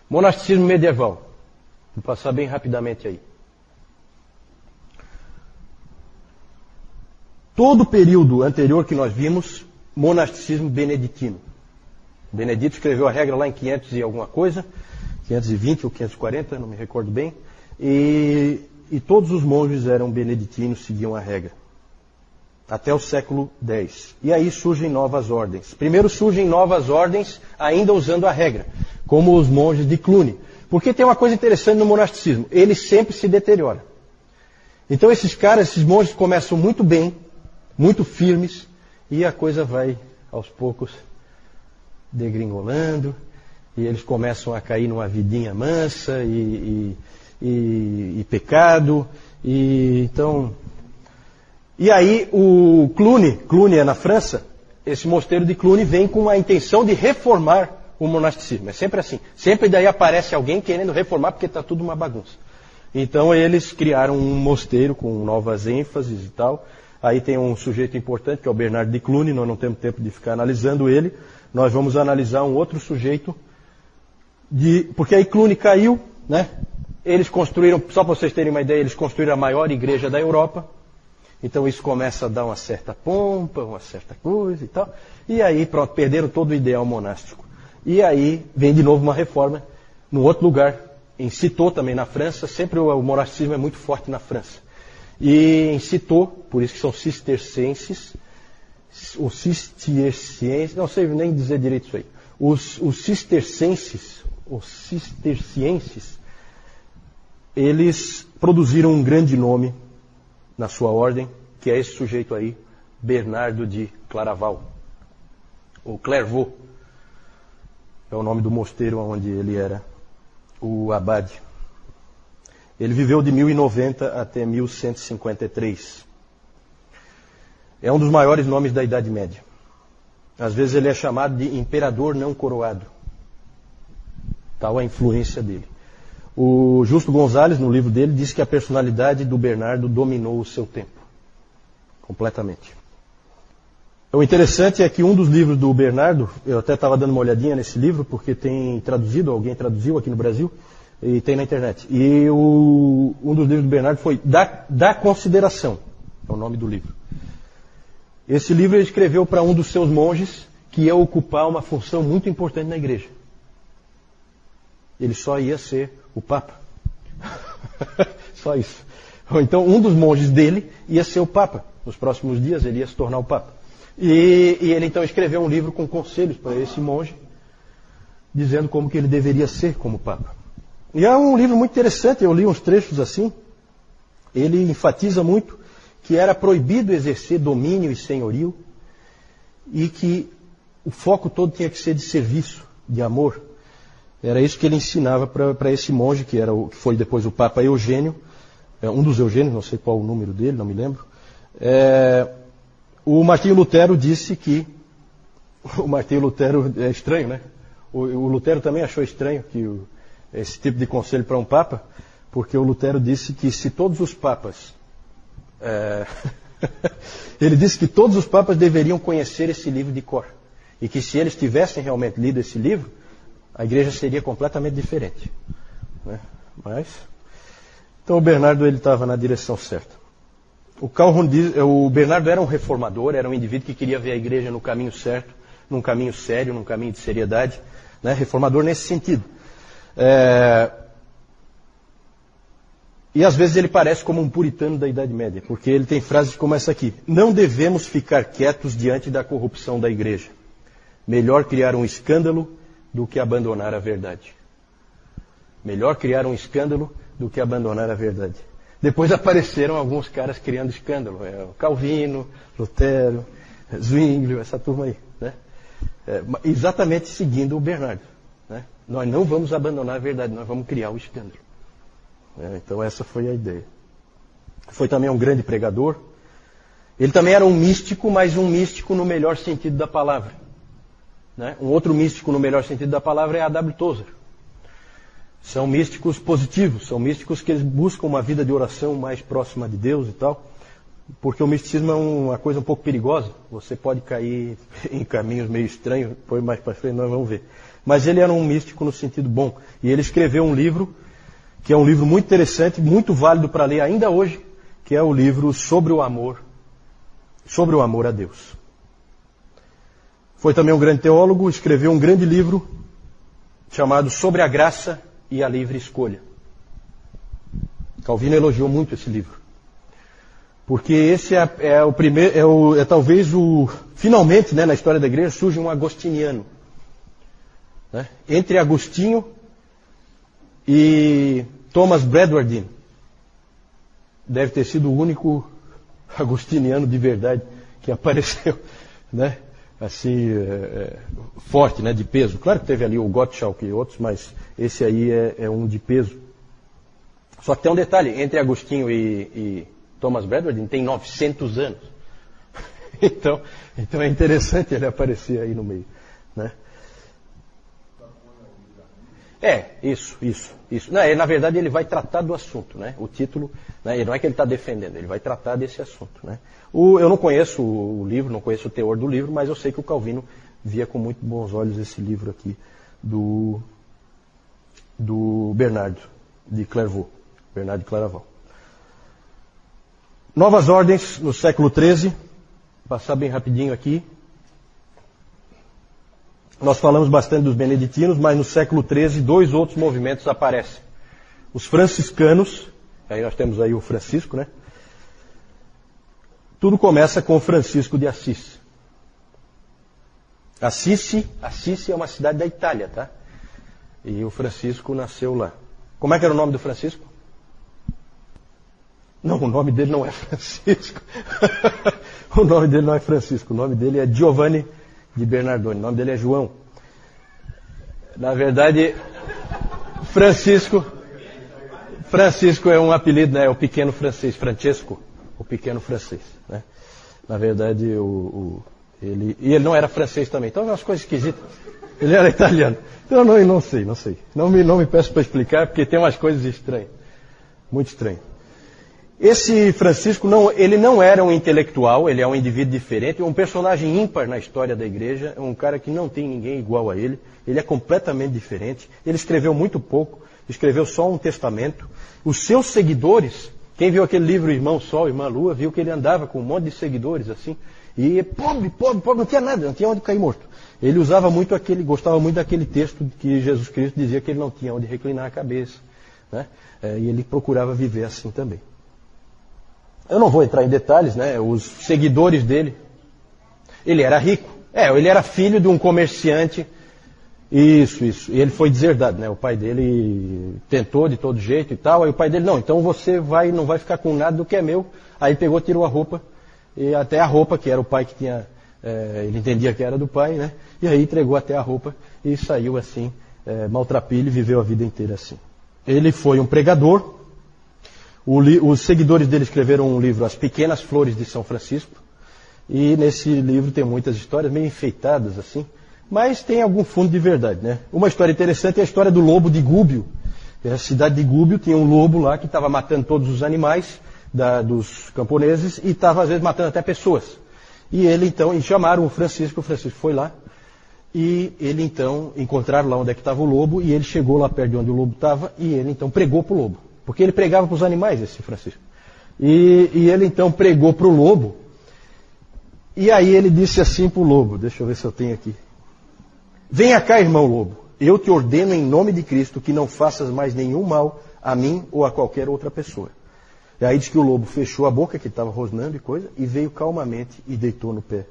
Monasticismo medieval. Vou passar bem rapidamente aí. Todo o período anterior que nós vimos, monasticismo beneditino. Benedito escreveu a regra lá em 500 e alguma coisa, 520 ou 540, não me recordo bem. E todos os monges eram beneditinos, seguiam a regra. Até o século X. E aí surgem novas ordens. Primeiro surgem novas ordens, ainda usando a regra, como os monges de Cluny. Porque tem uma coisa interessante no monasticismo, ele sempre se deteriora. Então esses caras, esses monges começam muito bem, muito firmes, e a coisa vai, aos poucos, degringolando, e eles começam a cair numa vidinha mansa, e pecado, E aí o Cluny é na França, esse mosteiro de Cluny vem com a intenção de reformar o monasticismo. É sempre assim. Sempre daí aparece alguém querendo reformar porque está tudo uma bagunça. Então eles criaram um mosteiro com novas ênfases e tal. Aí tem um sujeito importante que é o Bernardo de Cluny, nós não temos tempo de ficar analisando ele. Nós vamos analisar um outro sujeito, porque aí Cluny caiu, né? Eles construíram, só para vocês terem uma ideia, eles construíram a maior igreja da Europa. Então isso começa a dar uma certa pompa, uma certa coisa e tal. E aí, pronto, perderam todo o ideal monástico. E aí vem de novo uma reforma num outro lugar, em Cîteaux também na França. Sempre o monasticismo é muito forte na França. E em Cîteaux, por isso que são cistercenses, os cistercienses, não sei nem dizer direito isso aí. Os cistercienses, eles produziram um grande nome na sua ordem, que é esse sujeito aí, Bernardo de Claraval, ou Clairvaux, é o nome do mosteiro onde ele era o abade. Ele viveu de 1090 até 1153. É um dos maiores nomes da Idade Média. Às vezes ele é chamado de imperador não coroado. Tal a influência dele. O Justo Gonzalez, no livro dele, diz que a personalidade do Bernardo dominou o seu tempo. Completamente. O interessante é que um dos livros do Bernardo, eu até estava dando uma olhadinha nesse livro, porque tem traduzido, alguém traduziu aqui no Brasil, e tem na internet. E um dos livros do Bernardo foi Da Consideração, é o nome do livro. Esse livro ele escreveu para um dos seus monges, que ia ocupar uma função muito importante na igreja. Ele só ia ser o Papa. Só isso. Então, um dos monges dele ia ser o Papa. Nos próximos dias, ele ia se tornar o Papa. E ele, então, escreveu um livro com conselhos para esse monge, dizendo como que ele deveria ser como Papa. E é um livro muito interessante, eu li uns trechos assim. Ele enfatiza muito que era proibido exercer domínio e senhorio, e que o foco todo tinha que ser de serviço, de amor. Era isso que ele ensinava para esse monge, que foi depois o Papa Eugênio, um dos Eugênios, não sei qual o número dele, não me lembro. O Martinho Lutero disse que... O Martinho Lutero é estranho, né? O Lutero também achou estranho esse tipo de conselho para um Papa, porque o Lutero disse que se todos os Papas... ele disse que todos os Papas deveriam conhecer esse livro de cor. E que se eles tivessem realmente lido esse livro, a igreja seria completamente diferente. Né? Então o Bernardo estava na direção certa. O Bernardo era um reformador, era um indivíduo que queria ver a igreja no caminho certo, num caminho sério, num caminho de seriedade. Né? Reformador nesse sentido. E às vezes ele parece como um puritano da Idade Média, porque ele tem frases como essa aqui: não devemos ficar quietos diante da corrupção da igreja. Melhor criar um escândalo do que abandonar a verdade. Melhor criar um escândalo do que abandonar a verdade. Depois apareceram alguns caras criando escândalo. Calvino, Lutero, Zwinglio, essa turma aí. Né? Exatamente seguindo o Bernardo. Né? Nós não vamos abandonar a verdade, nós vamos criar o escândalo. Então essa foi a ideia. Foi também um grande pregador. Ele também era um místico, mas um místico no melhor sentido da palavra. Né? Um outro místico no melhor sentido da palavra é A.W. Tozer. São místicos positivos, são místicos que eles buscam uma vida de oração mais próxima de Deus e tal, porque o misticismo é uma coisa um pouco perigosa, você pode cair em caminhos meio estranhos, depois mais para frente nós vamos ver. mas ele era um místico no sentido bom. E ele escreveu um livro, que é um livro muito interessante, muito válido para ler ainda hoje, que é o livro sobre o amor a Deus. Foi também um grande teólogo, escreveu um grande livro chamado Sobre a Graça e a Livre Escolha. Calvino elogiou muito esse livro. Porque esse é o primeiro, talvez finalmente, né, na história da igreja, surge um agostiniano. Né? Entre Agostinho e Thomas Bradwardine. Deve ter sido o único agostiniano de verdade que apareceu, né? Assim, forte, né, de peso. Claro que teve ali o Gottschalk e outros, mas esse aí é um de peso. Só que tem um detalhe, entre Agostinho e Thomas Bradwardine tem 900 anos. Então é interessante ele aparecer aí no meio, né? Isso. Não, na verdade ele vai tratar do assunto, né? O título, né? Não é que ele está defendendo, ele vai tratar desse assunto, né? Eu não conheço o livro, não conheço o teor do livro, mas eu sei que o Calvino via com muito bons olhos esse livro aqui do Bernardo de Clairvaux, Bernardo de Claraval. Novas ordens no século XIII, passar bem rapidinho aqui. Nós falamos bastante dos beneditinos, mas no século XIII 2 outros movimentos aparecem. Os franciscanos, aí nós temos aí o Francisco, né? Tudo começa com Francisco de Assis. Assisi é uma cidade da Itália, tá? E o Francisco nasceu lá. Como é que era o nome do Francisco? Não, o nome dele não é Francisco. O nome dele não é Francisco, o nome dele é Giovanni de Bernardone. O nome dele é João. Na verdade, Francisco é um apelido, né? É o pequeno francês, Francesco, o pequeno francês, né? Na verdade, ele não era francês também. Então, é umas coisas esquisitas. Ele era italiano. Então, não sei. Não me peço para explicar, porque tem umas coisas estranhas. Muito estranhas. Esse Francisco, ele não era um intelectual, ele é um indivíduo diferente, um personagem ímpar na história da igreja, é um cara que não tem ninguém igual a ele é completamente diferente, ele escreveu muito pouco, escreveu só um testamento. Os seus seguidores, quem viu aquele livro Irmão Sol, Irmã Lua, viu que ele andava com um monte de seguidores assim, e pobre, não tinha nada, não tinha onde cair morto. Ele gostava muito daquele texto que Jesus Cristo dizia que ele não tinha onde reclinar a cabeça, né? E ele procurava viver assim também. Eu não vou entrar em detalhes, né? Os seguidores dele. Ele era rico. Ele era filho de um comerciante. Isso. E ele foi deserdado, né? O pai dele tentou de todo jeito e tal. Aí o pai dele, não, então você não vai ficar com nada do que é meu. Aí pegou, tirou a roupa. E até a roupa, que era o pai que tinha... ele entendia que era do pai, né? E aí entregou até a roupa e saiu assim, maltrapilho, e viveu a vida inteira assim. Ele foi um pregador. Os seguidores dele escreveram um livro, As Pequenas Flores de São Francisco, e nesse livro tem muitas histórias meio enfeitadas assim, mas tem algum fundo de verdade, né? Uma história interessante é a história do lobo de Gúbio. A cidade de Gúbio tinha um lobo lá que estava matando todos os animais dos camponeses e estava às vezes matando até pessoas. E chamaram o Francisco foi lá, e ele então, encontraram lá onde é que estava o lobo, e ele chegou lá perto de onde o lobo estava, e ele então pregou para o lobo. Porque ele pregava para os animais, esse Francisco. E ele então pregou para o lobo. E aí ele disse assim para o lobo, deixa eu ver se eu tenho aqui. Venha cá, irmão lobo, eu te ordeno em nome de Cristo que não faças mais nenhum mal a mim ou a qualquer outra pessoa. E aí diz que o lobo fechou a boca, que estava rosnando e coisa, e veio calmamente e deitou no pé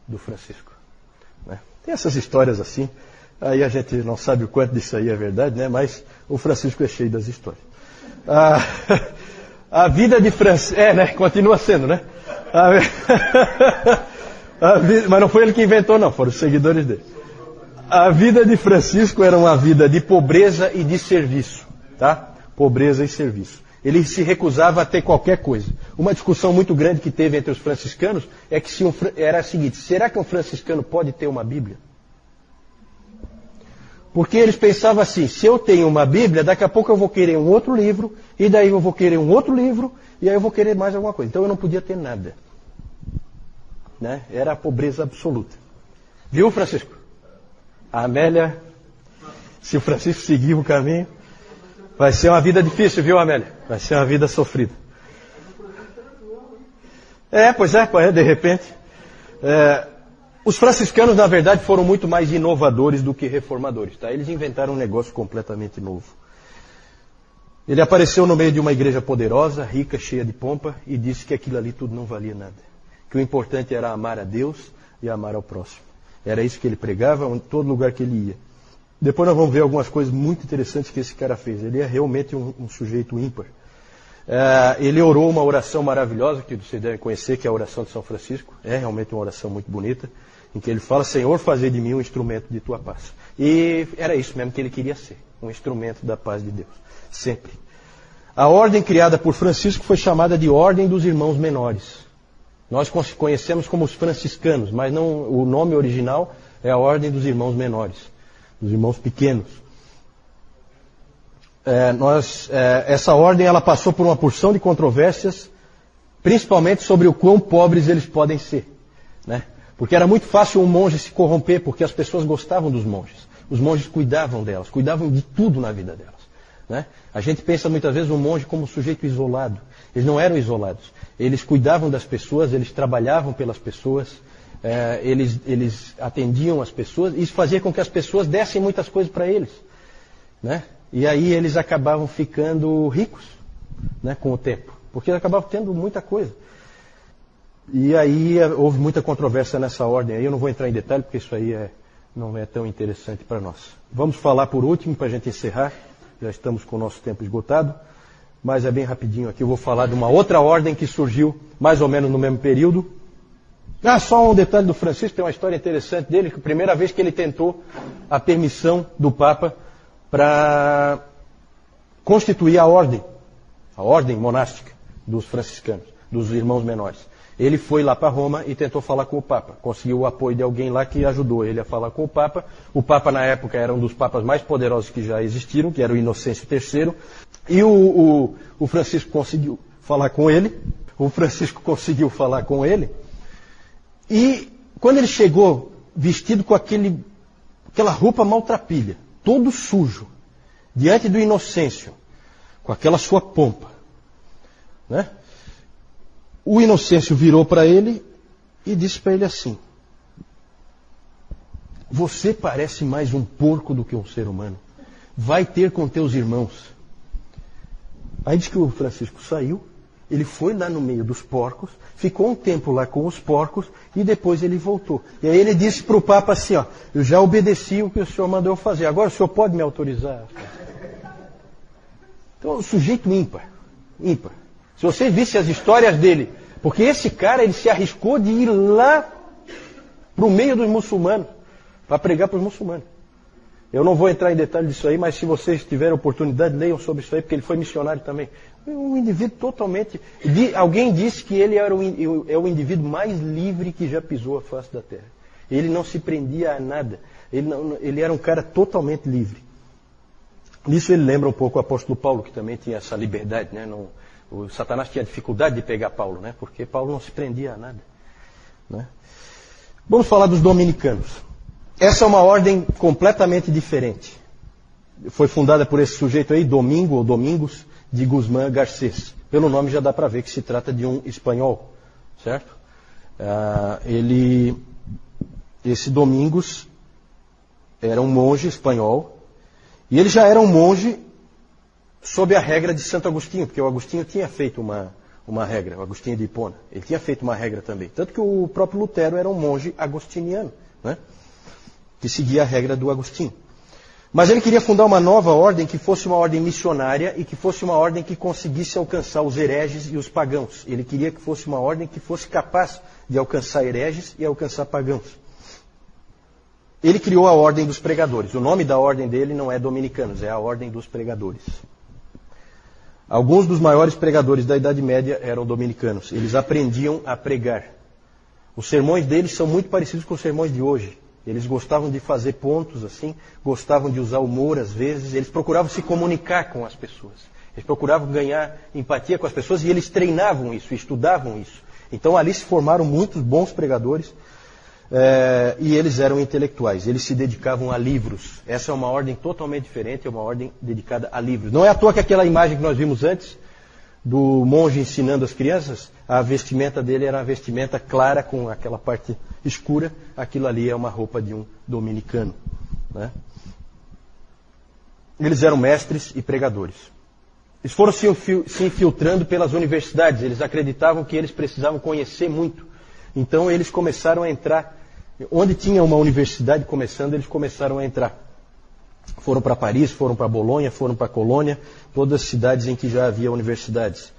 do Francisco. Né? Tem essas histórias assim, aí a gente não sabe o quanto disso aí é verdade, né? Mas o Francisco é cheio das histórias. A vida de Francisco... né? Continua sendo, né? Mas não foi ele que inventou, não. Foram os seguidores dele. A vida de Francisco era uma vida de pobreza e de serviço. Tá? Pobreza e serviço. Ele se recusava a ter qualquer coisa. Uma discussão muito grande que teve entre os franciscanos é que era a seguinte: será que um franciscano pode ter uma Bíblia? Porque eles pensavam assim, se eu tenho uma Bíblia, daqui a pouco eu vou querer um outro livro, e daí eu vou querer um outro livro, e aí eu vou querer mais alguma coisa. Então eu não podia ter nada. Né? Era a pobreza absoluta. Viu, Francisco? A Amélia Se o Francisco seguir o caminho, vai ser uma vida difícil, viu, Amélia? Vai ser uma vida sofrida. Pois é, de repente. Os franciscanos, na verdade, foram muito mais inovadores do que reformadores. Tá? Eles inventaram um negócio completamente novo. Ele apareceu no meio de uma igreja poderosa, rica, cheia de pompa, e disse que aquilo ali tudo não valia nada. Que o importante era amar a Deus e amar ao próximo. Era isso que ele pregava em todo lugar que ele ia. Depois nós vamos ver algumas coisas muito interessantes que esse cara fez. Ele é realmente um sujeito ímpar. Ele orou uma oração maravilhosa, que vocês devem conhecer, que é a oração de São Francisco. É realmente uma oração muito bonita, em que ele fala: Senhor, fazei de mim um instrumento de tua paz. E era isso mesmo que ele queria ser, um instrumento da paz de Deus, sempre. A ordem criada por Francisco foi chamada de Ordem dos Irmãos Menores. Nós conhecemos como os franciscanos, mas não, o nome original é a Ordem dos Irmãos Menores, dos irmãos pequenos. Essa ordem ela passou por uma porção de controvérsias, principalmente sobre o quão pobres eles podem ser, né? Porque era muito fácil um monge se corromper, porque as pessoas gostavam dos monges. Os monges cuidavam delas, cuidavam de tudo na vida delas, né? A gente pensa muitas vezes um monge como um sujeito isolado. Eles não eram isolados. Eles cuidavam das pessoas, eles trabalhavam pelas pessoas, eles atendiam as pessoas, e isso fazia com que as pessoas dessem muitas coisas para eles, né? E aí eles acabavam ficando ricos, né, com o tempo, porque eles acabavam tendo muita coisa. E aí houve muita controvérsia nessa ordem. Aí eu não vou entrar em detalhe, porque isso aí não é tão interessante para nós. Vamos falar por último, para a gente encerrar. Já estamos com o nosso tempo esgotado, mas é bem rapidinho aqui. Eu vou falar de uma outra ordem que surgiu mais ou menos no mesmo período. Só um detalhe do Francisco, tem uma história interessante dele, que a primeira vez que ele tentou a permissão do Papa para constituir a ordem monástica dos franciscanos, dos irmãos menores. Ele foi lá para Roma e tentou falar com o Papa. Conseguiu o apoio de alguém lá que ajudou ele a falar com o Papa. O Papa, na época, era um dos papas mais poderosos que já existiram, que era o Inocêncio III. E o Francisco conseguiu falar com ele. E quando ele chegou, vestido com aquela roupa maltrapilha, todo sujo, diante do Inocêncio, com aquela sua pompa, né? O Inocêncio virou para ele e disse para ele assim: você parece mais um porco do que um ser humano. Vai ter com teus irmãos. Aí diz que o Francisco saiu, ele foi lá no meio dos porcos, ficou um tempo lá com os porcos e depois ele voltou. E aí ele disse para o Papa assim: eu já obedeci o que o senhor mandou eu fazer, agora o senhor pode me autorizar? Então, o sujeito ímpar. Se você visse as histórias dele, porque esse cara ele se arriscou de ir lá para o meio dos muçulmanos, para pregar para os muçulmanos. Eu não vou entrar em detalhe disso aí, mas se vocês tiverem oportunidade, leiam sobre isso aí, porque ele foi missionário também. Um indivíduo totalmente... Alguém disse que ele era o indivíduo mais livre que já pisou a face da terra. Ele não se prendia a nada. Ele era um cara totalmente livre. Nisso ele lembra um pouco o apóstolo Paulo, que também tinha essa liberdade, né? O Satanás tinha dificuldade de pegar Paulo, né? Porque Paulo não se prendia a nada, né? Vamos falar dos dominicanos. Essa é uma ordem completamente diferente. Foi fundada por esse sujeito aí, Domingos de Guzmán Garcés. Pelo nome já dá para ver que se trata de um espanhol, certo? Esse Domingos era um monge espanhol, e ele já era um monge sob a regra de Santo Agostinho, porque o Agostinho tinha feito uma regra, o Agostinho de Hipona, ele tinha feito uma regra também. Tanto que o próprio Lutero era um monge agostiniano, né? Que seguia a regra do Agostinho. Mas ele queria fundar uma nova ordem que fosse uma ordem missionária e que fosse uma ordem que conseguisse alcançar os hereges e os pagãos. Ele queria que fosse uma ordem que fosse capaz de alcançar hereges e alcançar pagãos. Ele criou a Ordem dos Pregadores. O nome da ordem dele não é Dominicanos, é a Ordem dos Pregadores. Alguns dos maiores pregadores da Idade Média eram dominicanos. Eles aprendiam a pregar. Os sermões deles são muito parecidos com os sermões de hoje. Eles gostavam de fazer pontos assim, gostavam de usar humor às vezes, eles procuravam se comunicar com as pessoas. Eles procuravam ganhar empatia com as pessoas e eles treinavam isso, estudavam isso. Então ali se formaram muitos bons pregadores. E eles eram intelectuais, eles se dedicavam a livros. Essa é uma ordem totalmente diferente, é uma ordem dedicada a livros. Não é à toa que aquela imagem que nós vimos antes, do monge ensinando as crianças, a vestimenta dele era uma vestimenta clara com aquela parte escura. Aquilo ali é uma roupa de um dominicano, né? Eles eram mestres e pregadores. Eles foram se infiltrando pelas universidades. Eles acreditavam que eles precisavam conhecer muito. Então eles começaram a entrar. Onde tinha uma universidade começando, eles começaram a entrar. Foram para Paris, foram para Bolonha, foram para Colônia, todas as cidades em que já havia universidades.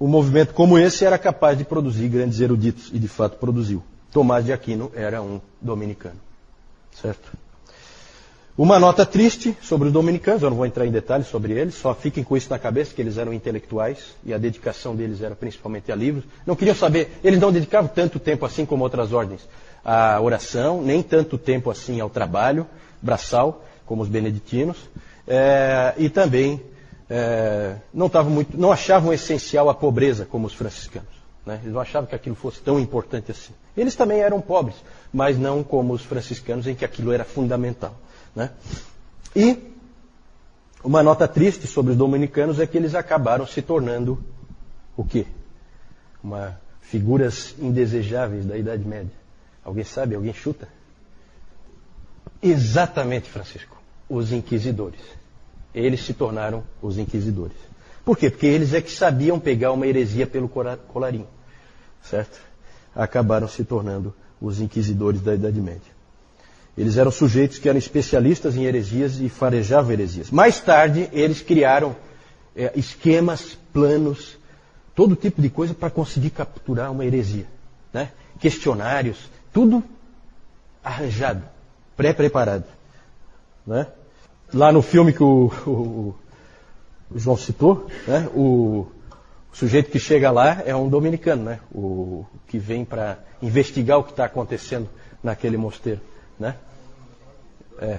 Um movimento como esse era capaz de produzir grandes eruditos, e de fato produziu. Tomás de Aquino era um dominicano. Certo? Uma nota triste sobre os dominicanos, eu não vou entrar em detalhes sobre eles, só fiquem com isso na cabeça, que eles eram intelectuais, e a dedicação deles era principalmente a livros. Não queriam saber, eles não dedicavam tanto tempo assim como outras ordens à oração, nem tanto tempo assim ao trabalho braçal, como os beneditinos, e também não achavam essencial a pobreza, como os franciscanos. Né? Eles não achavam que aquilo fosse tão importante assim. Eles também eram pobres, mas não como os franciscanos, em que aquilo era fundamental. Né? E uma nota triste sobre os dominicanos é que eles acabaram se tornando o quê? Figuras indesejáveis da Idade Média. Alguém sabe? Alguém chuta? Exatamente, Francisco. Os inquisidores. Eles se tornaram os inquisidores. Por quê? Porque eles é que sabiam pegar uma heresia pelo colarinho. Certo? Acabaram se tornando os inquisidores da Idade Média. Eles eram sujeitos que eram especialistas em heresias e farejavam heresias. Mais tarde, eles criaram esquemas, planos, todo tipo de coisa para conseguir capturar uma heresia. Né? Questionários, tudo arranjado, pré-preparado. Né? Lá no filme que o João citou, né? O sujeito que chega lá é um dominicano, né? O que vem para investigar o que está acontecendo naquele mosteiro. Né? É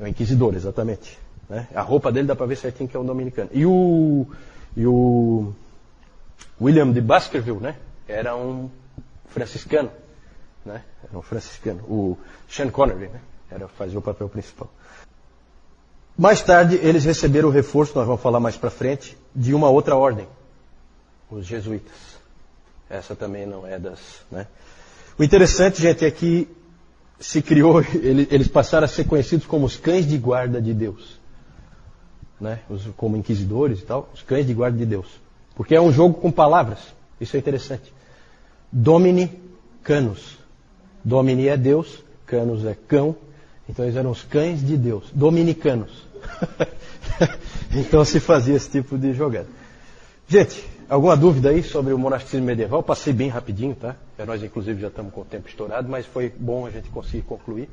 um inquisidor, exatamente. Né? A roupa dele dá para ver certinho que é um dominicano. E o William de Baskerville, né? Era um franciscano. Né? Era um franciscano. O Sean Connery, né? Fazia o papel principal. Mais tarde, eles receberam o reforço, nós vamos falar mais para frente, de uma outra ordem. Os jesuítas. Essa também não é das... Né? O interessante, gente, é que se criou, eles passaram a ser conhecidos como os cães de guarda de Deus. Né? Como inquisidores e tal, os cães de guarda de Deus. Porque é um jogo com palavras. Isso é interessante. Domini Canus. Domini é Deus, Canus é cão. Então eles eram os cães de Deus. Dominicanos. Então se fazia esse tipo de jogada. Gente, alguma dúvida aí sobre o monasticismo medieval? Passei bem rapidinho, tá? Nós inclusive já estamos com o tempo estourado, mas foi bom a gente conseguir concluir.